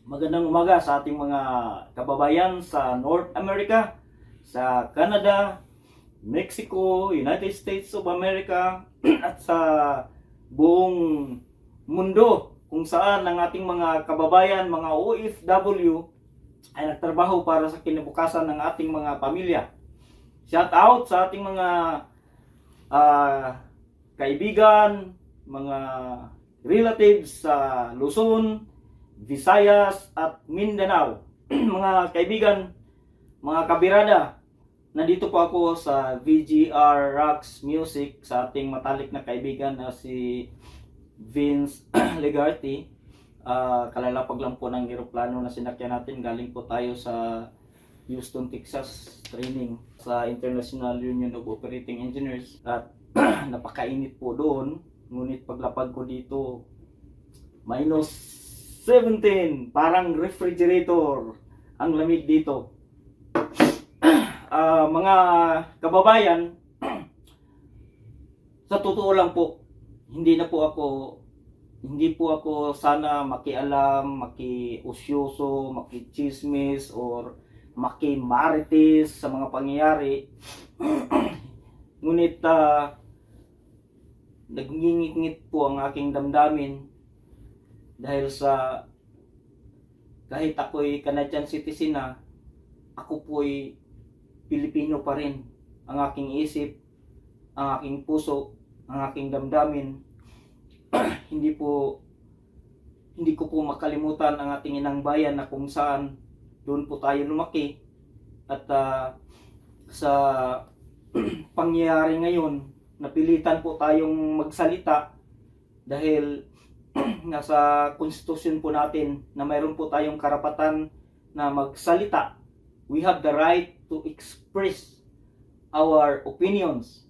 Magandang umaga sa ating mga kababayan sa North America, sa Canada, Mexico, United States of America at sa buong mundo kung saan ang ating mga kababayan, mga OFW ay nagtrabaho para sa kinabukasan ng ating mga pamilya. Shout out sa ating mga kaibigan, mga relatives sa Luzon, Visayas at Mindanao. Mga kaibigan, mga kabirada, nandito po ako sa VGR Rocks Music sa ating matalik na kaibigan na si Vince Legarty. Kalalapag lang po ng eroplano na sinakyan natin. Galing po tayo sa Houston, Texas training sa International Union of Operating Engineers at napakainit po doon. Ngunit paglapag ko dito, minus 17, parang refrigerator ang lamig dito. Mga kababayan, sa totoo lang po, hindi po ako sana makialam, makiusyoso, makichismis or makimarites sa mga pangyayari. Ngunit nagngingit po ang aking damdamin dahil sa kahit ako'y Canadian citizen na, ako po'y Pilipino pa rin. Ang aking isip, ang aking puso, ang aking damdamin, hindi ko po makalimutan ang ating inang bayan na kung saan doon po tayo lumaki. At sa pangyayari ngayon, napilitan po tayong magsalita dahil nasa konstitusyon po natin na mayroon po tayong karapatan na magsalita. We have the right to express our opinions,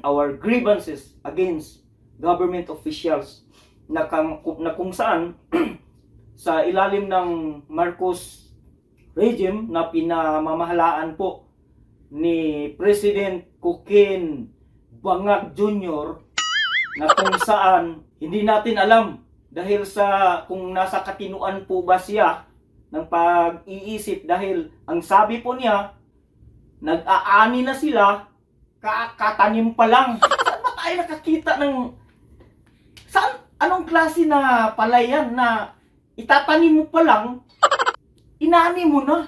our grievances against government officials na kung saan sa ilalim ng Marcos regime na pinamamahalaan po ni President Coquin Bangag Jr. na kung saan hindi natin alam dahil sa kung nasa katinuan po ba siya ng pag-iisip, dahil ang sabi po niya, nag-aani na sila, kakatanim pa lang. Saan ba tayo nakakita ng anong klase na palayan na itatanim mo pa lang, inaani mo na?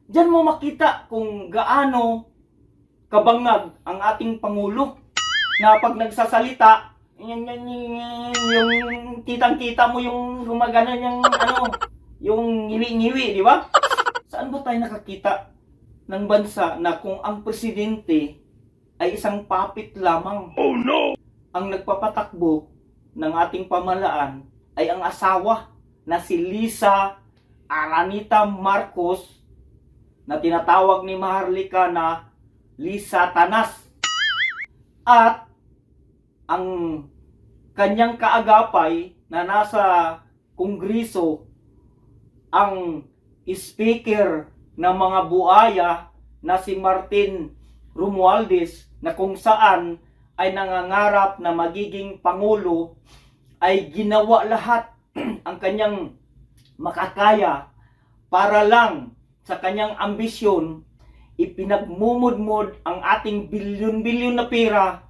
Diyan mo makita kung gaano kabangag ang ating Pangulo na pag nagsasalita, yung kitang-kita mo yung gumagana yung ngiwi-ngiwi, di ba? Saan ba tayo nakakita ng bansa na kung ang presidente ay isang puppet lamang? Oh no! Ang nagpapatakbo ng ating pamahalaan ay ang asawa na si Lisa Aranita Marcos na tinatawag ni Maharlika na Lisa Tanas. At ang kanyang kaagapay na nasa Kongreso, ang speaker ng mga buaya na si Martin Romualdez, na kung saan ay nangangarap na magiging pangulo, ay ginawa lahat ang kanyang makakaya para lang sa kanyang ambisyon. Ipinagmumudmod ang ating bilyon-bilyon na pera,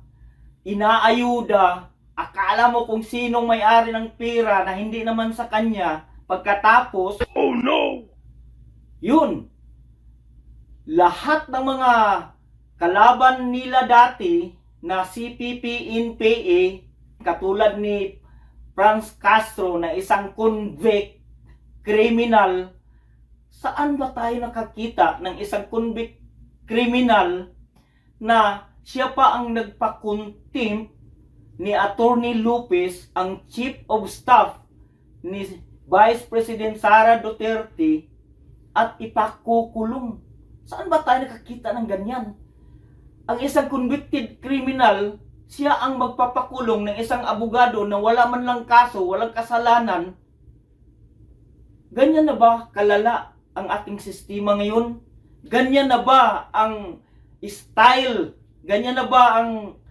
inaayuda, akala mo kung sinong may-ari ng pera na hindi naman sa kanya. Pagkatapos, oh no! Yun, lahat ng mga kalaban nila dati na CPP, NPA, katulad ni Franz Castro na isang convict criminal. Saan ba tayo nakakita ng isang convict criminal na siya pa ang nagpa-contempt ni Attorney Lopez, ang Chief of Staff ni Vice President Sara Duterte, at ipakukulong? Saan ba tayo nakakita ng ganyan? Ang isang convicted criminal, siya ang magpapakulong ng isang abogado na wala man lang kaso, walang kasalanan. Ganyan na ba kalala ang ating sistema ngayon? Ganyan na ba ang style? Ganyan na ba ang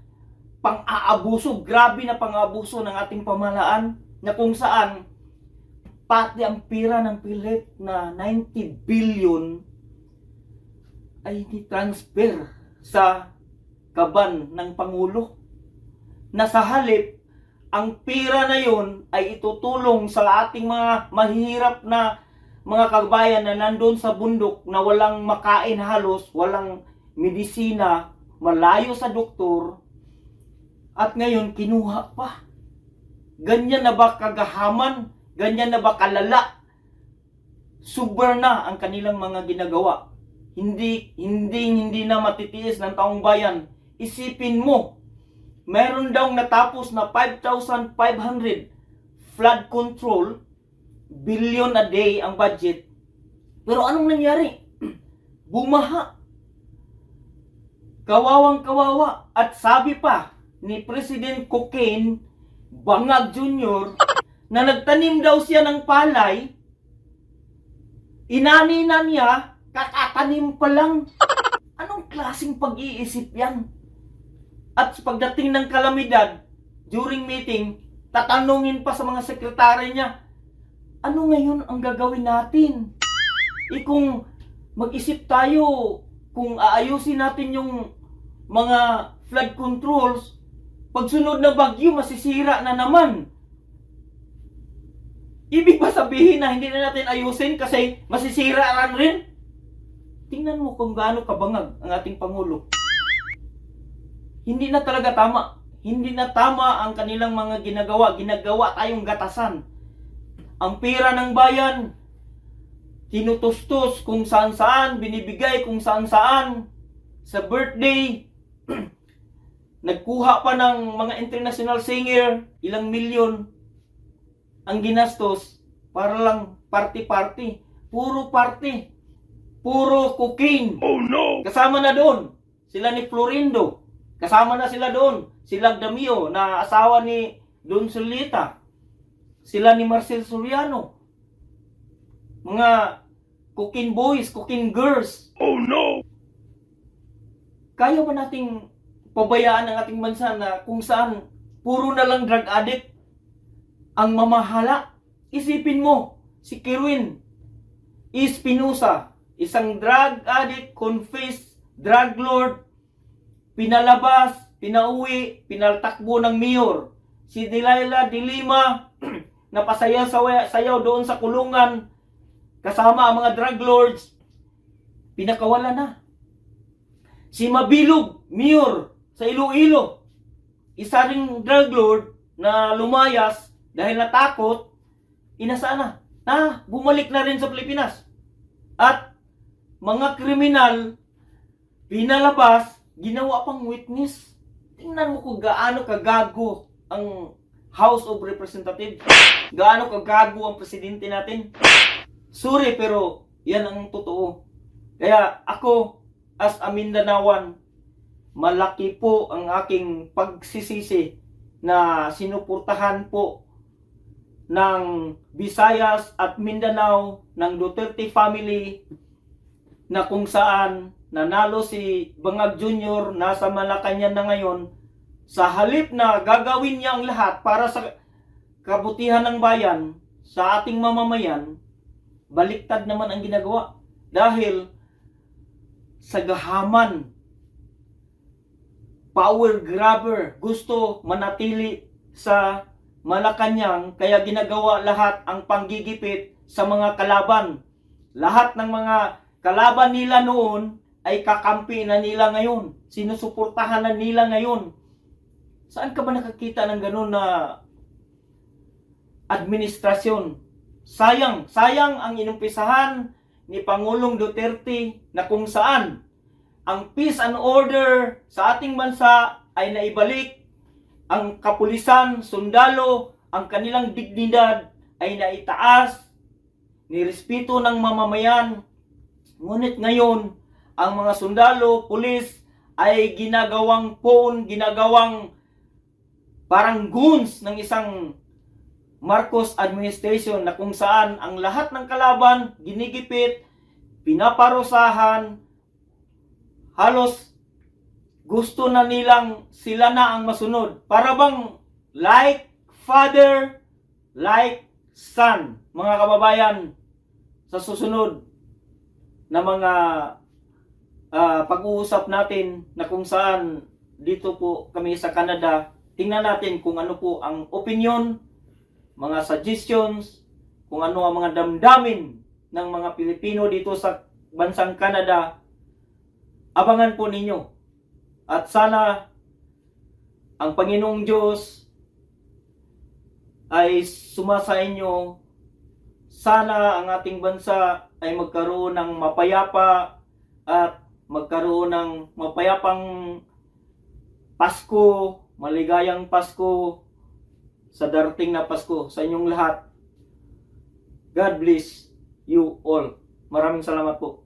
pang-aabuso? Grabe na pang-aabuso ng ating pamahalaan na kung saan pati ang pira ng PhilHealth na 90 billion ay ni-transfer sa kaban ng Pangulo. Na sa halip, ang pira na yon ay itutulong sa ating mga mahihirap na mga kabayan na nandun sa bundok na walang makain halos, walang medisina, malayo sa doktor, at ngayon kinuha pa. Ganyan na ba kagahaman? Ganyan na ba kalala? Sobra na ang kanilang mga ginagawa. Hindi na matitiis ng taong bayan. Isipin mo, meron daw natapos na 5,500 flood control billion a day ang budget. Pero anong nangyari? Bumaha. Kawawang kawawa. At sabi pa ni President Cocaine Bangag Jr. na nagtanim daw siya ng palay, inani na niya, kakatanim pa lang. Anong klaseng pag-iisip yan? At pagdating ng kalamidad, during meeting, tatanungin pa sa mga sekretary niya, ano ngayon ang gagawin natin? Kung mag-isip tayo, kung aayusin natin yung mga flood controls, pagsunod na bagyo, masisira na naman. Ibig ba sabihin na hindi na natin ayusin kasi masisira rin? Tingnan mo kung gaano kabangag ang ating Pangulo. Hindi na talaga tama. Hindi na tama ang kanilang mga ginagawa. Ginagawa tayong gatasan. Ang pera ng bayan, tinutustos kung saan-saan, binibigay kung saan-saan. Sa birthday, nagkuha pa ng mga international singer, ilang milyon ang ginastos para lang party-party. Puro party. Puro cocaine. Oh no! Kasama na doon sila ni Florindo. Kasama na sila doon. Sila Damio na asawa ni Don Solita. Sila ni Marcel Soriano. Mga cocaine boys, cocaine girls. Oh no! Kaya ba nating pabayaan ang ating bansa na kung saan puro na lang drug addict ang mamahala? Isipin mo, si Kirwin Espinosa, isang drug addict, confessed drug lord, pinalabas, pinauwi, pinaltakbo ng mayor. Si Delilah de Lima, napasayaw doon sa kulungan, kasama ang mga drug lords, pinakawala na. Si Mabilog, mayor sa Iloilo, isa ring drug lord na lumayas dahil natakot, inasana na bumalik na rin sa Pilipinas. At mga kriminal, pinalabas, ginawa pang witness. Tingnan mo kung gaano kagago ang House of Representatives. Gaano kagago ang presidente natin. Sorry, pero yan ang totoo. Kaya ako, as a Mindanaoan, malaki po ang aking pagsisisi na sinuportahan po ng Visayas at Mindanao, ng Duterte family, na kung saan nanalo si Bangag Jr. nasa Malacanang na ngayon. Sa halip na gagawin niya ang lahat para sa kabutihan ng bayan, sa ating mamamayan, baliktad naman ang ginagawa. Dahil sa gahaman, power grabber, gusto manatili sa Malacanang, kaya ginagawa lahat ang panggigipit sa mga kalaban. Lahat ng mga kalaban nila noon ay kakampi na nila ngayon. Sinusuportahan na nila ngayon. Saan ka ba nakakita ng ganun na administrasyon? Sayang ang inumpisahan ni Pangulong Duterte na kung saan ang peace and order sa ating bansa ay naibalik. Ang kapulisan, sundalo, ang kanilang dignidad ay naitaas, nirespeto ng mamamayan. Ngunit ngayon, ang mga sundalo, pulis ay ginagawang pawn, ginagawang parang goons ng isang Marcos administration na kung saan ang lahat ng kalaban ginigipit, pinaparusahan, halos gusto na nilang sila na ang masunod. Para bang like father, like San, mga kababayan, sa susunod na mga pag-uusap natin na kung saan dito po kami sa Canada, tingnan natin kung ano po ang opinion, mga suggestions, kung ano ang mga damdamin ng mga Pilipino dito sa bansang Canada. Abangan po ninyo. At sana ang Panginoong Diyos ay sumasa inyo. Sana ang ating bansa ay magkaroon ng mapayapa at magkaroon ng mapayapang Pasko, maligayang Pasko sa darating na Pasko sa inyong lahat. God bless you all. Maraming salamat po.